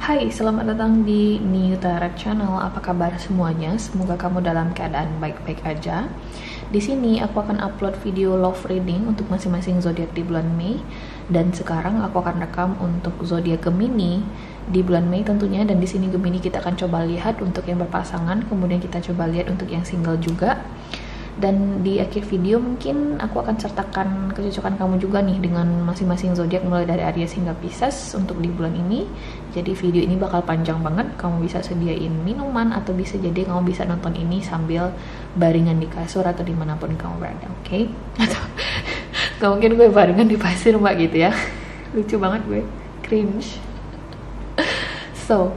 Hai, selamat datang di New Tarot Channel. Apa kabar semuanya? Semoga kamu dalam keadaan baik-baik aja. Di sini aku akan upload video love reading untuk masing-masing zodiak di bulan Mei. Dan sekarang aku akan rekam untuk zodiak Gemini di bulan Mei tentunya. Dan di sini Gemini kita akan coba lihat untuk yang berpasangan, kemudian kita coba lihat untuk yang single juga. Dan di akhir video mungkin aku akan sertakan kecocokan kamu juga nih dengan masing-masing zodiak mulai dari Aries hingga Pisces untuk di bulan ini. Jadi video ini bakal panjang banget, kamu bisa sediain minuman atau bisa jadi kamu bisa nonton ini sambil baringan di kasur atau dimanapun kamu berada, oke? Atau gak mungkin gue baringan di pasir mbak gitu ya, lucu banget gue, cringe. So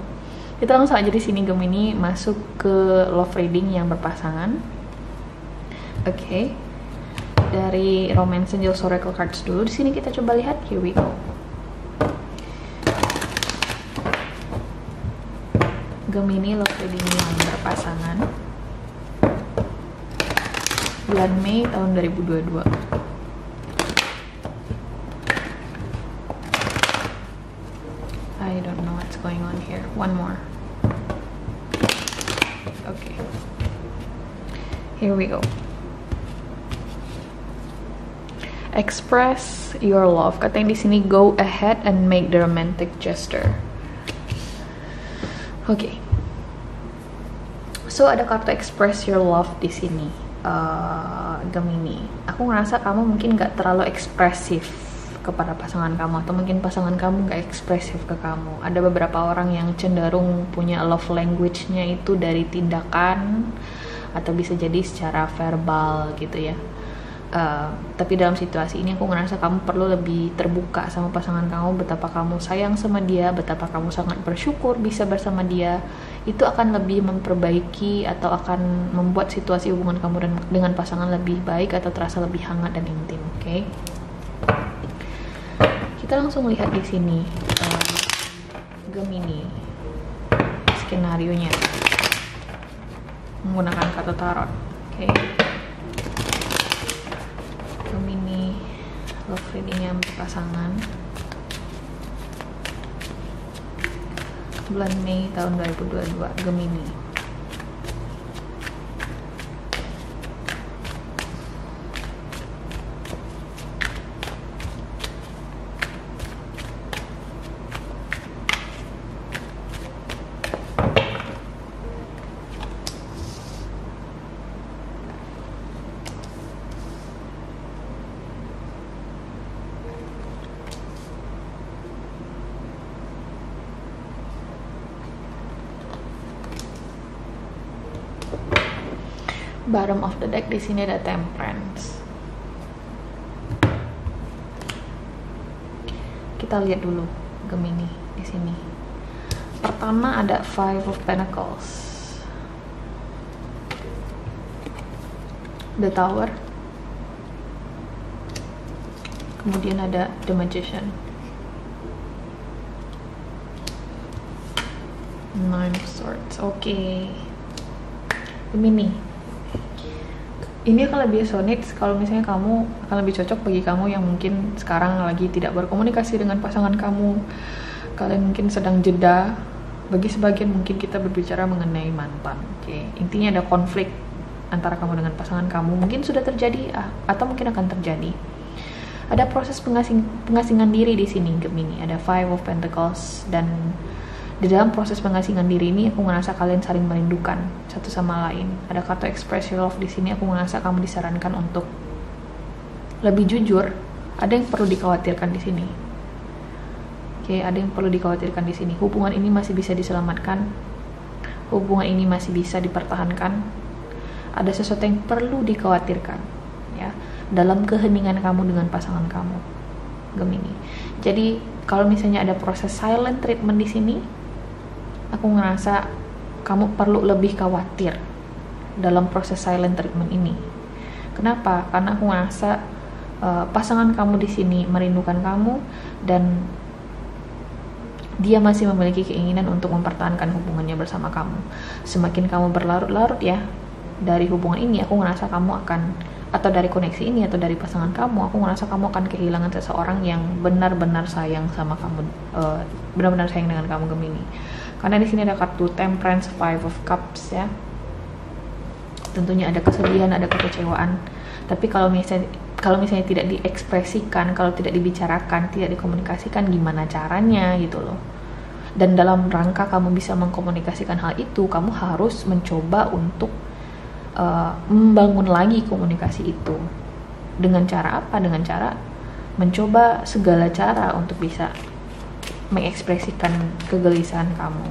kita langsung aja di sini Gemini masuk ke love reading yang berpasangan. Oke, dari Romance Angels Oracle Cards dulu. Di sini kita coba lihat. Here we go. Gemini love reading yang berpasangan bulan Mei tahun 2022. I don't know what's going on here. One more. Okay. Here we go. Express your love. Katanya di sini go ahead and make the romantic gesture. Oke. So ada kartu express your love di sini, Gemini. Aku ngerasa kamu mungkin gak terlalu ekspresif kepada pasangan kamu, atau mungkin pasangan kamu gak ekspresif ke kamu. Ada beberapa orang yang cenderung punya love language-nya itu dari tindakan atau bisa jadi secara verbal gitu ya. Tapi dalam situasi ini aku ngerasa kamu perlu lebih terbuka sama pasangan kamu, betapa kamu sayang sama dia, betapa kamu sangat bersyukur bisa bersama dia. Itu akan lebih memperbaiki atau akan membuat situasi hubungan kamu dengan pasangan lebih baik atau terasa lebih hangat dan intim. Oke? Kita langsung lihat di sini Gemini skenario-nya menggunakan kartu tarot. Oke? Gemini love reading yang berpasangan bulan Mei tahun 2022 Gemini. Bottom of the deck di sini ada Temperance. Kita lihat dulu Gemini di sini. Pertama ada Five of Pentacles, The Tower, kemudian ada The Magician, Nine of Swords. Oke. Gemini, ini akan lebih solid kalau misalnya kamu akan lebih cocok bagi kamu yang mungkin sekarang lagi tidak berkomunikasi dengan pasangan kamu. Kalian mungkin sedang jeda. Bagi sebagian mungkin kita berbicara mengenai mantan. Oke. Intinya ada konflik antara kamu dengan pasangan kamu. Mungkin sudah terjadi atau mungkin akan terjadi. Ada proses pengasingan diri di sini Gemini. Ada Five of Pentacles, dan di dalam proses pengasingan diri ini aku ngerasa kalian saling merindukan satu sama lain. Ada kartu express your love di sini. Aku ngerasa kamu disarankan untuk lebih jujur. Ada yang perlu dikhawatirkan di sini. Oke, ada yang perlu dikhawatirkan di sini. Hubungan ini masih bisa diselamatkan. Hubungan ini masih bisa dipertahankan. Ada sesuatu yang perlu dikhawatirkan ya dalam keheningan kamu dengan pasangan kamu, Gemini. Jadi kalau misalnya ada proses silent treatment di sini, aku ngerasa kamu perlu lebih khawatir dalam proses silent treatment ini. Kenapa? Karena aku ngerasa pasangan kamu di sini merindukan kamu dan dia masih memiliki keinginan untuk mempertahankan hubungannya bersama kamu. Semakin kamu berlarut-larut ya dari hubungan ini, aku ngerasa kamu akan atau dari koneksi ini atau dari pasangan kamu, aku ngerasa kamu akan kehilangan seseorang yang benar-benar sayang sama kamu, benar-benar sayang dengan kamu Gemini. Karena di sini ada kartu Temperance, Five of Cups ya. Tentunya ada kesedihan, ada kekecewaan. Tapi kalau misalnya tidak diekspresikan, kalau tidak dibicarakan, tidak dikomunikasikan, gimana caranya gitu loh. Dan dalam rangka kamu bisa mengkomunikasikan hal itu, kamu harus mencoba untuk membangun lagi komunikasi itu. Dengan cara apa? Dengan cara mencoba segala cara untuk bisa mengekspresikan kegelisahan kamu.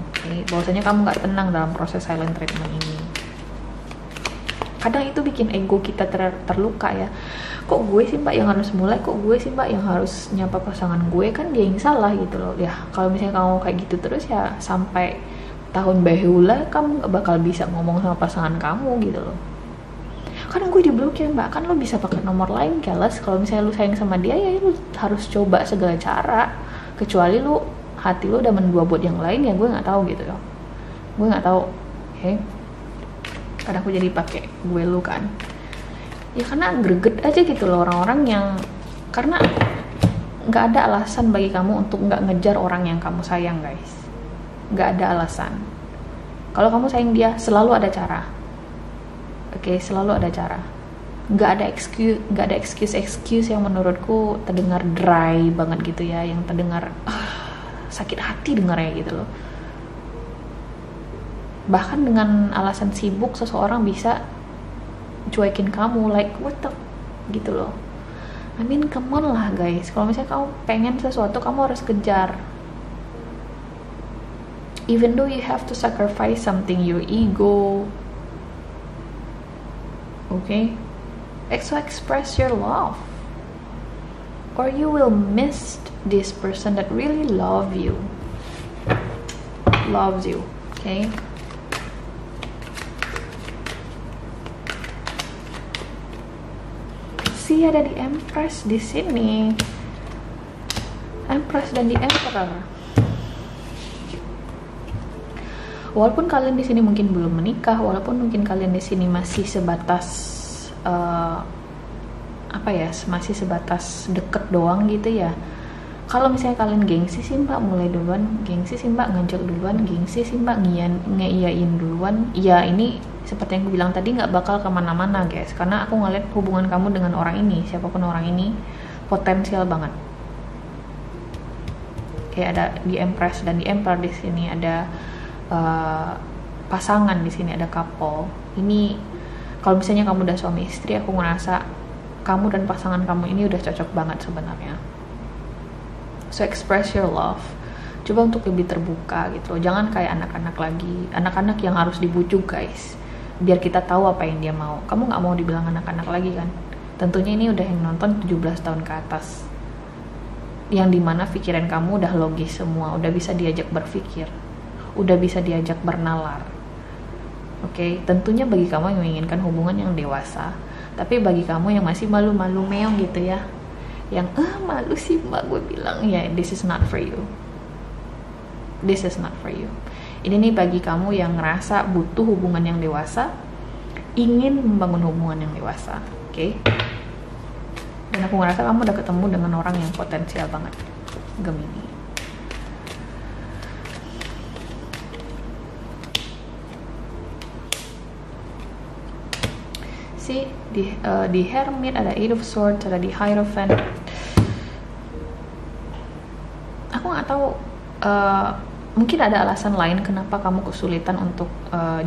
Bahwasanya kamu nggak tenang dalam proses silent treatment ini. Kadang itu bikin ego kita terluka ya. Kok gue sih mbak yang harus mulai, kok gue sih mbak yang harus nyapa pasangan gue, kan dia yang salah gitu loh. Ya kalau misalnya kamu kayak gitu terus ya sampai tahun bahula kamu gak bakal bisa ngomong sama pasangan kamu gitu loh. Karena gue diblokir mbak, kan lo bisa pakai nomor lain keles. Kalau misalnya lo sayang sama dia ya lo harus coba segala cara. Kecuali lo hati lo udah mendua buat yang lain ya gue nggak tahu gitu loh. Gue nggak tahu. Oke. Karena aku jadi pakai gue lu kan. Ya karena greget aja gitu loh orang-orang yang, karena nggak ada alasan bagi kamu untuk nggak ngejar orang yang kamu sayang guys. Nggak ada alasan. Kalau kamu sayang dia selalu ada cara. Oke, selalu ada cara. Nggak ada excuse yang menurutku terdengar dry banget gitu ya, yang terdengar sakit hati dengarnya gitu loh. Bahkan dengan alasan sibuk seseorang bisa cuekin kamu, like what the gitu loh. I mean come on lah guys, kalau misalnya kamu pengen sesuatu kamu harus kejar, even though you have to sacrifice something, your ego. Okay, so express your love, or you will miss this person that really loves you. Okay. See, ada di Empress di sini. Empress dan di Emperor. Walaupun kalian di sini mungkin belum menikah, walaupun mungkin kalian di sini masih sebatas masih sebatas deket doang gitu ya. Kalau misalnya kalian gengsi sih mbak mulai duluan, gengsi sih mbak ngajak duluan, gengsi sih mbak ngeiyain duluan. Ya ini seperti yang aku bilang tadi, nggak bakal kemana-mana guys, karena aku ngeliat hubungan kamu dengan orang ini, siapapun orang ini, potensial banget. Kayak ada di Empress dan di Emperor, di sini ada pasangan, di sini ada couple. Ini kalau misalnya kamu udah suami istri, aku ngerasa kamu dan pasangan kamu ini udah cocok banget sebenarnya. So express your love. Coba untuk lebih terbuka gitu loh. Jangan kayak anak-anak lagi. Anak-anak yang harus dibujuk guys, biar kita tahu apa yang dia mau. Kamu nggak mau dibilang anak-anak lagi kan? Tentunya ini udah yang nonton 17 tahun ke atas, yang dimana pikiran kamu udah logis semua, udah bisa diajak berpikir, udah bisa diajak bernalar. Oke, tentunya bagi kamu yang menginginkan hubungan yang dewasa, tapi bagi kamu yang masih malu-malu meong gitu ya, yang malu sih mbak, gue bilang ya, this is not for you. This is not for you. Ini nih bagi kamu yang ngerasa butuh hubungan yang dewasa, ingin membangun hubungan yang dewasa. Oke? Dan aku ngerasa kamu udah ketemu dengan orang yang potensial banget, Gemini. See, di Hermit ada Eight of Swords, ada di Hierophant. Aku nggak tahu, mungkin ada alasan lain kenapa kamu kesulitan untuk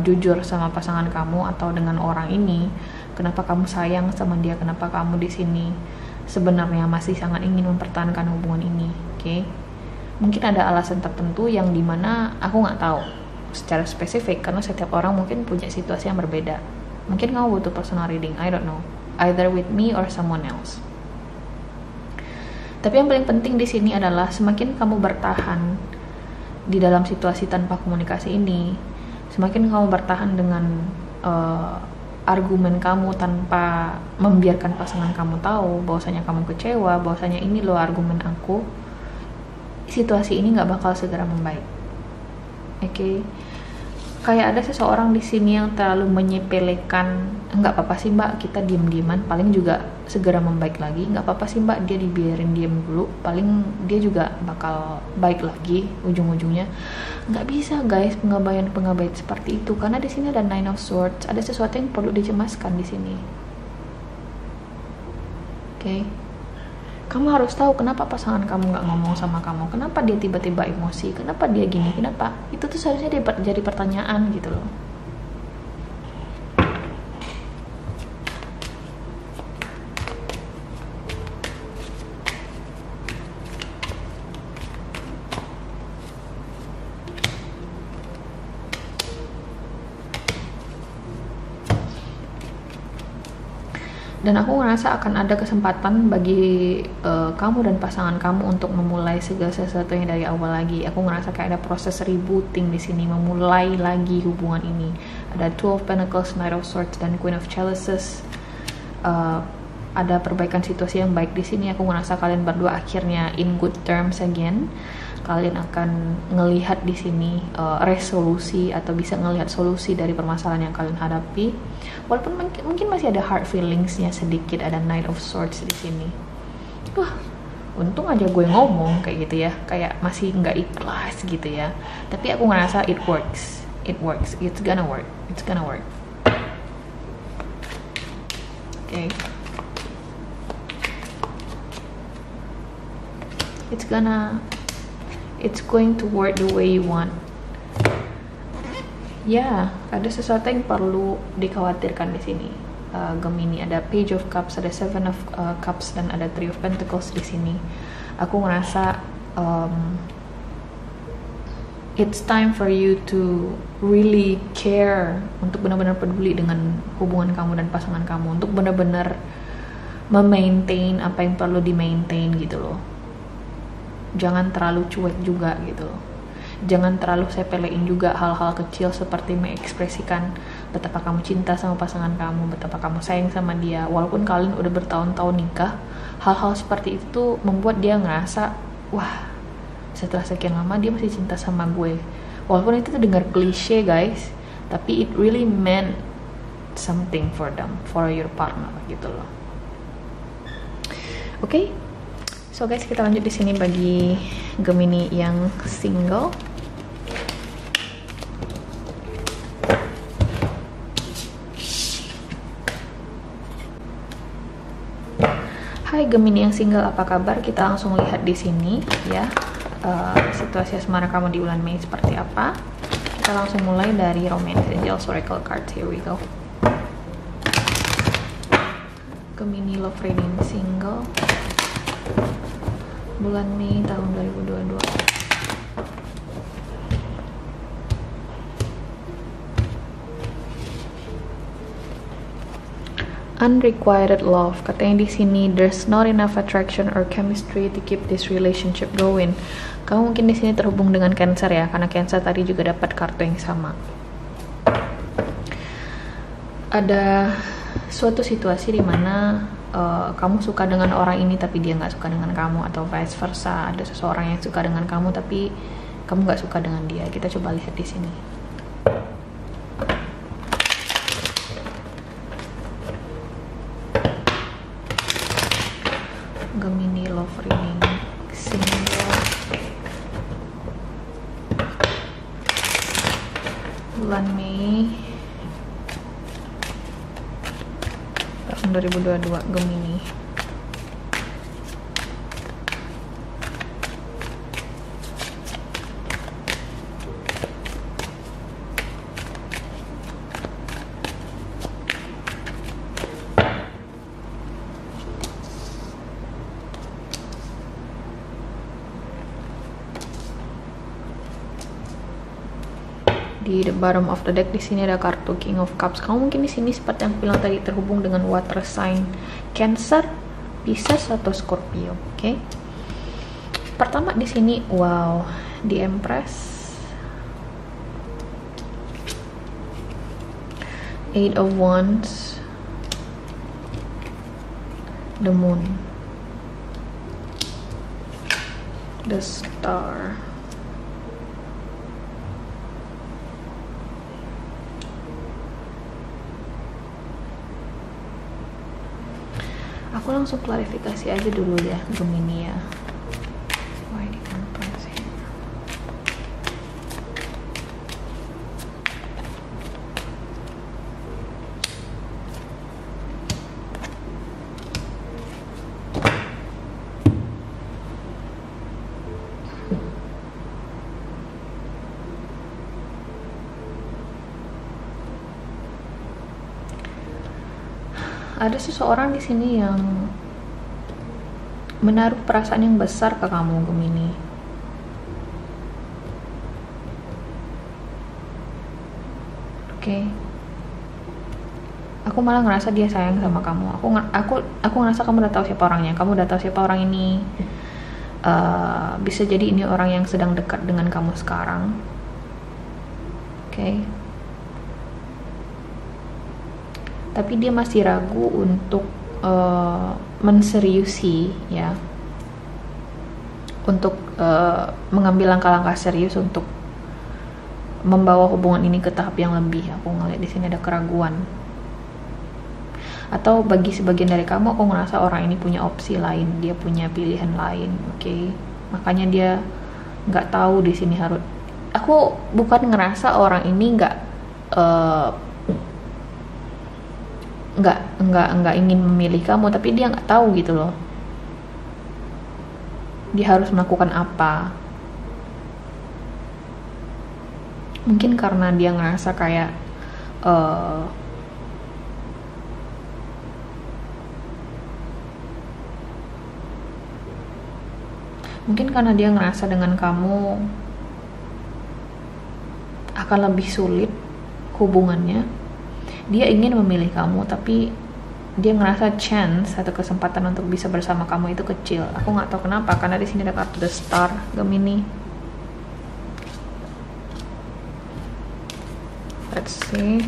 jujur sama pasangan kamu atau dengan orang ini. Kenapa kamu sayang sama dia, kenapa kamu di sini sebenarnya masih sangat ingin mempertahankan hubungan ini. Oke? Mungkin ada alasan tertentu yang dimana aku nggak tahu secara spesifik, karena setiap orang mungkin punya situasi yang berbeda. Mungkin kamu butuh personal reading, I don't know, either with me or someone else. Tapi yang paling penting di sini adalah semakin kamu bertahan di dalam situasi tanpa komunikasi ini, semakin kamu bertahan dengan argumen kamu tanpa membiarkan pasangan kamu tahu bahwasanya kamu kecewa, bahwasanya ini loh argumen aku, situasi ini nggak bakal segera membaik. Oke? kayak ada seseorang di sini yang terlalu menyepelekan. Nggak apa-apa sih mbak, kita diem-dieman, paling juga segera membaik lagi. Nggak apa-apa sih mbak, dia dibiarin diem dulu, paling dia juga bakal baik lagi ujung-ujungnya. Nggak bisa guys, pengabaian seperti itu, karena di sini ada Nine of Swords, ada sesuatu yang perlu dicemaskan di sini. Oke. Kamu harus tahu kenapa pasangan kamu nggak ngomong sama kamu, kenapa dia tiba-tiba emosi, kenapa dia gini, kenapa. Itu tuh seharusnya jadi pertanyaan gitu loh. Dan aku ngerasa akan ada kesempatan bagi kamu dan pasangan kamu untuk memulai segala sesuatunya dari awal lagi. Aku ngerasa kayak ada proses rebooting di sini, memulai lagi hubungan ini. Ada Two of Pentacles, Knight of Swords, dan Queen of Chalices. Ada perbaikan situasi yang baik di sini. Aku ngerasa kalian berdua akhirnya in good terms again. Kalian akan ngelihat di sini resolusi atau bisa ngelihat solusi dari permasalahan yang kalian hadapi. Walaupun mungkin masih ada hard feelingsnya sedikit, ada Knight of Swords di sini. Wah, untung aja gue ngomong kayak gitu ya, kayak masih nggak ikhlas gitu ya. Tapi aku ngerasa it works, it's gonna work. Okay. It's going to work the way you want. Ya, ada sesuatu yang perlu dikhawatirkan di sini. Gemini, ada Page of Cups, ada Seven of Cups, dan ada Three of Pentacles di sini. Aku ngerasa it's time for you to really care, untuk benar-benar peduli dengan hubungan kamu dan pasangan kamu, untuk benar-benar memaintain apa yang perlu di-maintain gitu loh. Jangan terlalu cuek juga gitu. Jangan terlalu sepelein juga hal-hal kecil seperti mengekspresikan betapa kamu cinta sama pasangan kamu, betapa kamu sayang sama dia. Walaupun kalian udah bertahun-tahun nikah, hal-hal seperti itu membuat dia ngerasa, wah, setelah sekian lama dia masih cinta sama gue. Walaupun itu terdengar klise guys, tapi it really meant something for them, for your partner gitu loh. Oke? So guys, kita lanjut di sini bagi Gemini yang single. Hai Gemini yang single, apa kabar? Kita langsung lihat di sini ya, situasi asmara kamu di bulan Mei seperti apa. Kita langsung mulai dari Romance Angels Oracle cards. Here we go. Gemini love reading single bulan Mei tahun 2022. Unrequited love, katanya di sini there's not enough attraction or chemistry to keep this relationship going. Kamu mungkin di sini terhubung dengan Cancer ya, karena Cancer tadi juga dapat kartu yang sama. Ada suatu situasi di mana kamu suka dengan orang ini tapi dia nggak suka dengan kamu, atau vice versa. Ada seseorang yang suka dengan kamu tapi kamu nggak suka dengan dia. Kita coba lihat di sini. Gemini love reading single bulan Mei tahun 2022 Gemini. Di the bottom of the deck di sini ada kartu King of Cups. Kamu mungkin di sini seperti yang aku bilang tadi terhubung dengan water sign Cancer, Pisces atau Scorpio. Oke. Pertama di sini, wow, the Empress, Eight of Wands, the Moon, the Star, Aku langsung klarifikasi aja dulu ya Gemini ya. Why di Empress ya? Ada seseorang di sini yang menaruh perasaan yang besar ke kamu, Gemini. Oke. Aku malah ngerasa dia sayang sama kamu. Aku ngerasa kamu udah tahu siapa orangnya. Kamu udah tahu siapa orang ini. Bisa jadi ini orang yang sedang dekat dengan kamu sekarang. Oke. Tapi dia masih ragu untuk menseriusi ya, untuk mengambil langkah-langkah serius untuk membawa hubungan ini ke tahap yang lebih. Aku ngeliat di sini ada keraguan. Atau bagi sebagian dari kamu, aku ngerasa orang ini punya opsi lain, dia punya pilihan lain, oke? Makanya dia nggak tahu di sini harus. Aku bukan ngerasa orang ini nggak ingin memilih kamu, tapi dia nggak tahu gitu loh, dia harus melakukan apa. Mungkin karena dia ngerasa kayak mungkin karena dia ngerasa dengan kamu akan lebih sulit hubungannya. Dia ingin memilih kamu, tapi dia ngerasa chance atau kesempatan untuk bisa bersama kamu itu kecil. Aku nggak tahu kenapa, karena di sini ada kartu The Star, Gemini. Let's see.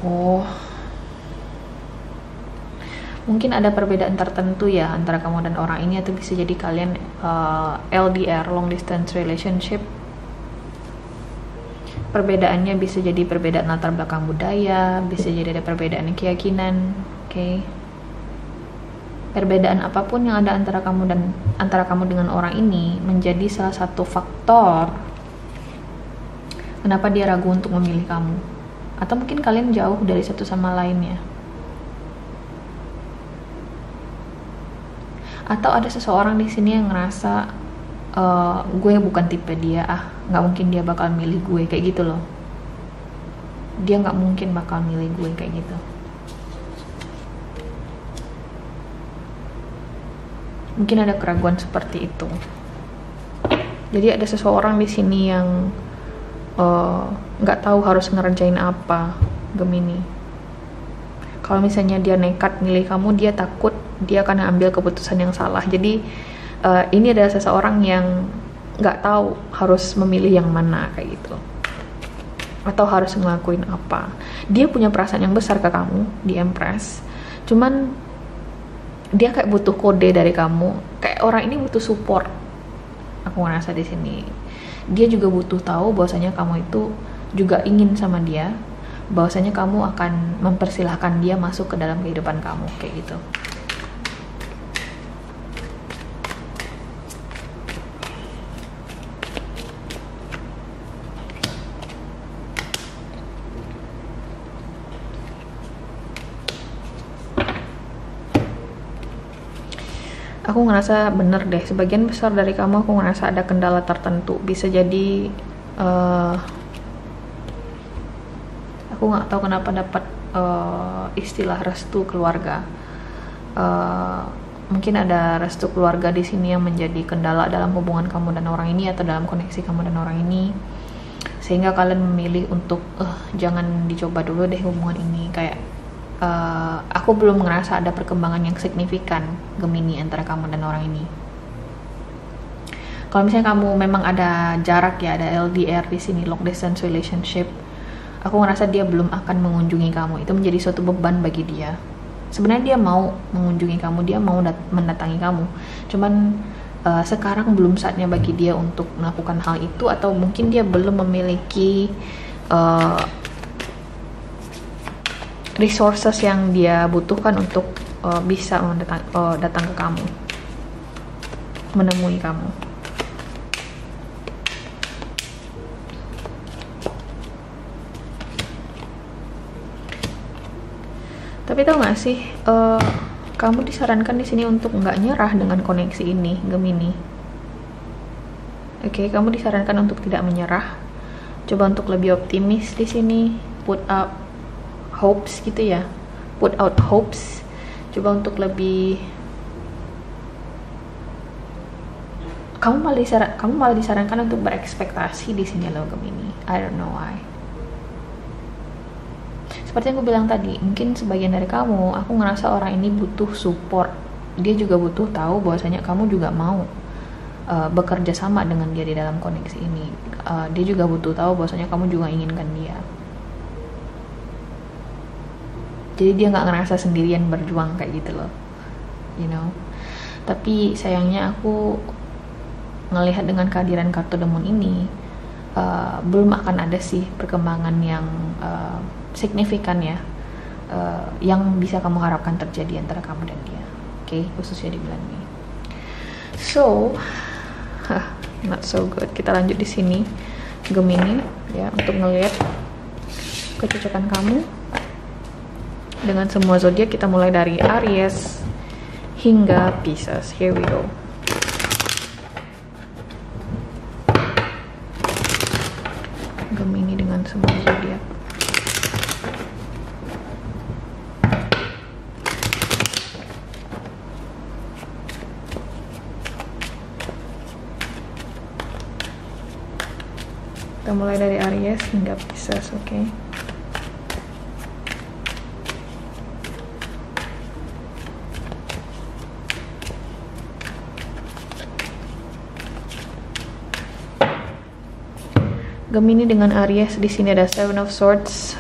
Oh, mungkin ada perbedaan tertentu ya antara kamu dan orang ini, atau bisa jadi kalian LDR, long distance relationship. Perbedaannya bisa jadi perbedaan latar belakang budaya, bisa jadi ada perbedaan keyakinan, oke? Perbedaan apapun yang ada antara kamu dengan orang ini menjadi salah satu faktor kenapa dia ragu untuk memilih kamu. Atau mungkin kalian jauh dari satu sama lainnya. Atau ada seseorang di sini yang ngerasa gue bukan tipe dia, nggak mungkin dia bakal milih gue, kayak gitu loh. Dia nggak mungkin bakal milih gue kayak gitu. Mungkin ada keraguan seperti itu. Jadi ada seseorang di sini yang nggak tahu harus ngerjain apa, Gemini. Kalau misalnya dia nekat milih kamu, dia takut dia akan ambil keputusan yang salah. Jadi ini adalah seseorang yang nggak tahu harus memilih yang mana, kayak gitu, atau harus ngelakuin apa. Dia punya perasaan yang besar ke kamu di Empress, cuman dia kayak butuh kode dari kamu. Kayak orang ini butuh support. Aku ngerasa di sini dia juga butuh tahu bahwasanya kamu itu juga ingin sama dia, bahwasanya kamu akan mempersilahkan dia masuk ke dalam kehidupan kamu, kayak gitu. Aku ngerasa bener deh, sebagian besar dari kamu aku ngerasa ada kendala tertentu. Bisa jadi aku nggak tahu kenapa dapat istilah restu keluarga. Mungkin ada restu keluarga di sini yang menjadi kendala dalam hubungan kamu dan orang ini, atau dalam koneksi kamu dan orang ini, sehingga kalian memilih untuk jangan dicoba dulu deh hubungan ini. Kayak aku belum ngerasa ada perkembangan yang signifikan, Gemini, antara kamu dan orang ini. Kalau misalnya kamu memang ada jarak ya, ada LDR di sini, long distance relationship, aku ngerasa dia belum akan mengunjungi kamu. Itu menjadi suatu beban bagi dia. Sebenarnya dia mau mengunjungi kamu, dia mau mendatangi kamu. Cuman sekarang belum saatnya bagi dia untuk melakukan hal itu, atau mungkin dia belum memiliki resources yang dia butuhkan untuk bisa datang ke kamu, menemui kamu. Tapi tau gak sih, kamu disarankan di sini untuk nggak nyerah dengan koneksi ini, Gemini. Oke, kamu disarankan untuk tidak menyerah. Coba untuk lebih optimis di sini, put up hopes gitu ya, put out hopes. Coba untuk lebih, kamu malah disarankan untuk berekspektasi di sini loh, Gemini. I don't know why. Seperti yang aku bilang tadi, mungkin sebagian dari kamu, aku ngerasa orang ini butuh support. Dia juga butuh tahu bahwasanya kamu juga mau bekerja sama dengan dia di dalam koneksi ini. Dia juga butuh tahu bahwasanya kamu juga inginkan dia. Jadi dia nggak ngerasa sendirian berjuang kayak gitu loh, you know. Tapi sayangnya aku ngelihat dengan kehadiran kartu The Moon ini, belum akan ada sih perkembangan yang signifikan ya, yang bisa kamu harapkan terjadi antara kamu dan dia. Oke, khususnya di bulan Mei. So, not so good. Kita lanjut di sini, Gemini, ya, untuk ngelihat kecocokan kamu dengan semua zodiak. Kita mulai dari Aries hingga Pisces. Here we go. Gemini dengan semua zodiak. Kita mulai dari Aries hingga Pisces, oke? Gemini dengan Aries, di sini ada Seven of Swords.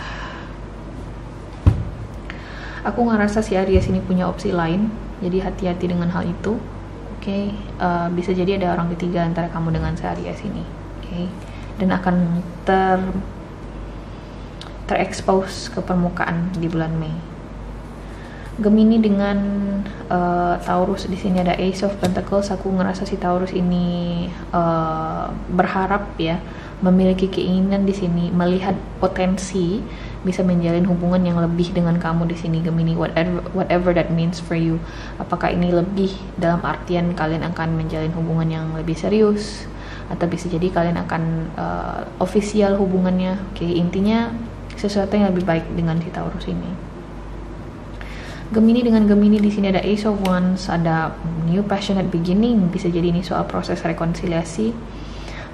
Aku ngerasa si Aries ini punya opsi lain, jadi hati-hati dengan hal itu, oke? Bisa jadi ada orang ketiga antara kamu dengan si Aries ini, oke? Dan akan terekspos ke permukaan di bulan Mei. Gemini dengan Taurus, di sini ada Ace of Pentacles. Aku ngerasa si Taurus ini berharap ya, memiliki keinginan di sini, melihat potensi bisa menjalin hubungan yang lebih dengan kamu di sini, Gemini. Whatever that means for you. Apakah ini lebih dalam artian kalian akan menjalin hubungan yang lebih serius, atau bisa jadi kalian akan official hubungannya. Oke, intinya sesuatu yang lebih baik dengan si Taurus ini. Gemini dengan Gemini, di sini ada Ace of Wands, ada new passionate beginning. Bisa jadi ini soal proses rekonsiliasi.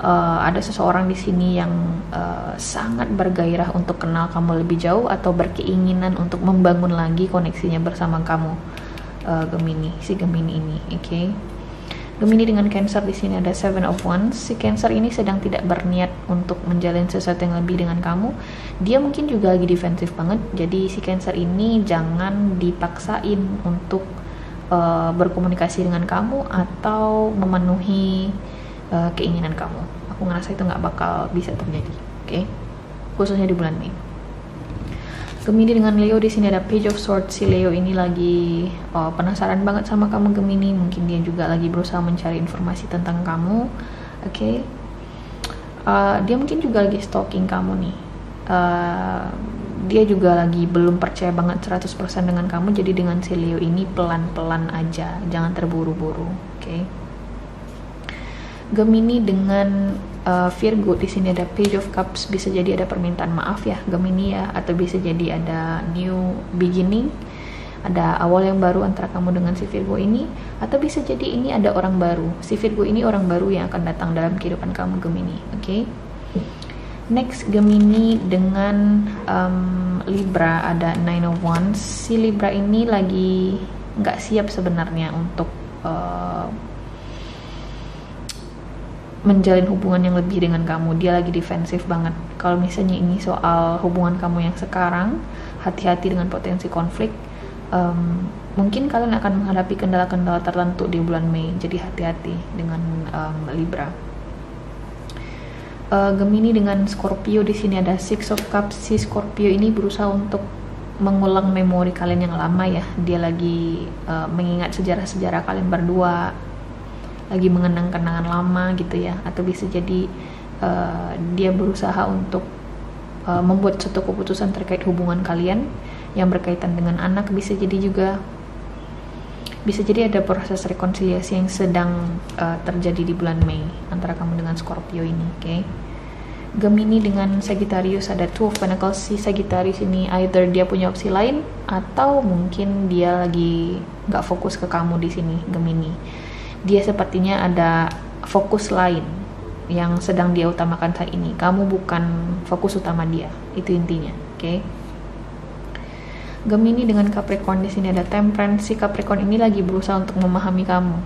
Ada seseorang di sini yang sangat bergairah untuk kenal kamu lebih jauh, atau berkeinginan untuk membangun lagi koneksinya bersama kamu, Gemini, si Gemini ini, oke? Gemini dengan Cancer, di sini ada Seven of Wands. Si Cancer ini sedang tidak berniat untuk menjalin sesuatu yang lebih dengan kamu. Dia mungkin juga lagi defensif banget. Jadi si Cancer ini jangan dipaksain untuk berkomunikasi dengan kamu atau memenuhi keinginan kamu. Aku ngerasa itu nggak bakal bisa terjadi, oke? Khususnya di bulan Mei. Gemini dengan Leo, di sini ada Page of Swords. Si Leo ini lagi penasaran banget sama kamu, Gemini. Mungkin dia juga lagi berusaha mencari informasi tentang kamu, oke? Dia mungkin juga lagi stalking kamu nih. Dia juga lagi belum percaya banget 100% dengan kamu. Jadi dengan si Leo ini pelan-pelan aja, jangan terburu-buru, oke? Gemini dengan Virgo, di sini ada Page of Cups. Bisa jadi ada permintaan maaf ya, Gemini ya, atau bisa jadi ada new beginning, ada awal yang baru antara kamu dengan si Virgo ini, atau bisa jadi ini ada orang baru. Si Virgo ini orang baru yang akan datang dalam kehidupan kamu, Gemini, oke? Next, Gemini dengan Libra, ada Nine of Wands. Si Libra ini lagi nggak siap sebenarnya untuk menjalin hubungan yang lebih dengan kamu. Dia lagi defensif banget. Kalau misalnya ini soal hubungan kamu yang sekarang, hati-hati dengan potensi konflik. Mungkin kalian akan menghadapi kendala-kendala tertentu di bulan Mei, jadi hati-hati dengan Libra. Gemini dengan Scorpio, di sini ada Six of Cups. Si Scorpio ini berusaha untuk mengulang memori kalian yang lama ya. Dia lagi mengingat sejarah-sejarah kalian berdua, lagi mengenang kenangan lama gitu ya, atau bisa jadi dia berusaha untuk membuat suatu keputusan terkait hubungan kalian yang berkaitan dengan anak. Bisa jadi ada proses rekonsiliasi yang sedang terjadi di bulan Mei antara kamu dengan Scorpio ini. Oke. Gemini dengan Sagittarius, ada Two of Pentacles. Si Sagittarius ini either dia punya opsi lain atau mungkin dia lagi nggak fokus ke kamu di sini, Gemini. Dia sepertinya ada fokus lain yang sedang dia utamakan saat ini. Kamu bukan fokus utama dia, itu intinya. Oke. Gemini dengan Capricorn, di sini ada Temperance. Si Capricorn ini lagi berusaha untuk memahami kamu.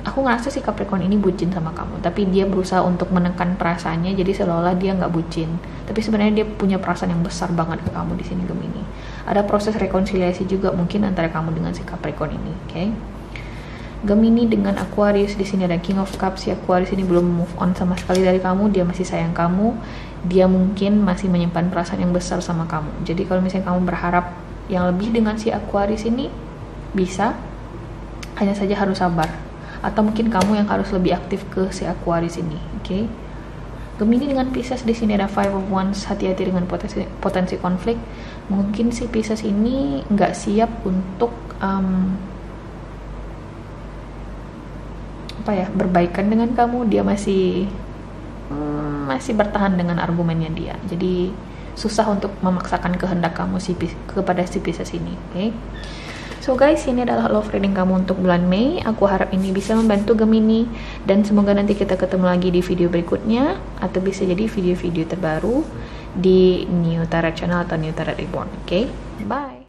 Aku ngerasa si Capricorn ini bucin sama kamu, tapi dia berusaha untuk menekan perasaannya, jadi seolah-olah dia nggak bucin, tapi sebenarnya dia punya perasaan yang besar banget ke kamu di sini, Gemini. Ada proses rekonsiliasi juga mungkin antara kamu dengan si Capricorn ini. Oke. Gemini dengan Aquarius, di sini ada King of Cups. Si Aquarius ini belum move on sama sekali dari kamu, dia masih sayang kamu, dia mungkin masih menyimpan perasaan yang besar sama kamu. Jadi kalau misalnya kamu berharap yang lebih dengan si Aquarius ini, bisa, hanya saja harus sabar, atau mungkin kamu yang harus lebih aktif ke si Aquarius ini. Oke. Gemini dengan Pisces, di sini ada Five of Wands. Hati-hati dengan potensi konflik. Mungkin si Pisces ini nggak siap untuk berbaikan dengan kamu. Dia masih bertahan dengan argumennya dia. Jadi susah untuk memaksakan kehendak kamu kepada si Pisces ini. Oke. So guys, ini adalah love reading kamu untuk bulan Mei. Aku harap ini bisa membantu Gemini, dan semoga nanti kita ketemu lagi di video berikutnya, atau bisa jadi video-video terbaru di New Tarot Channel atau New Tarot Reborn. Oke, bye.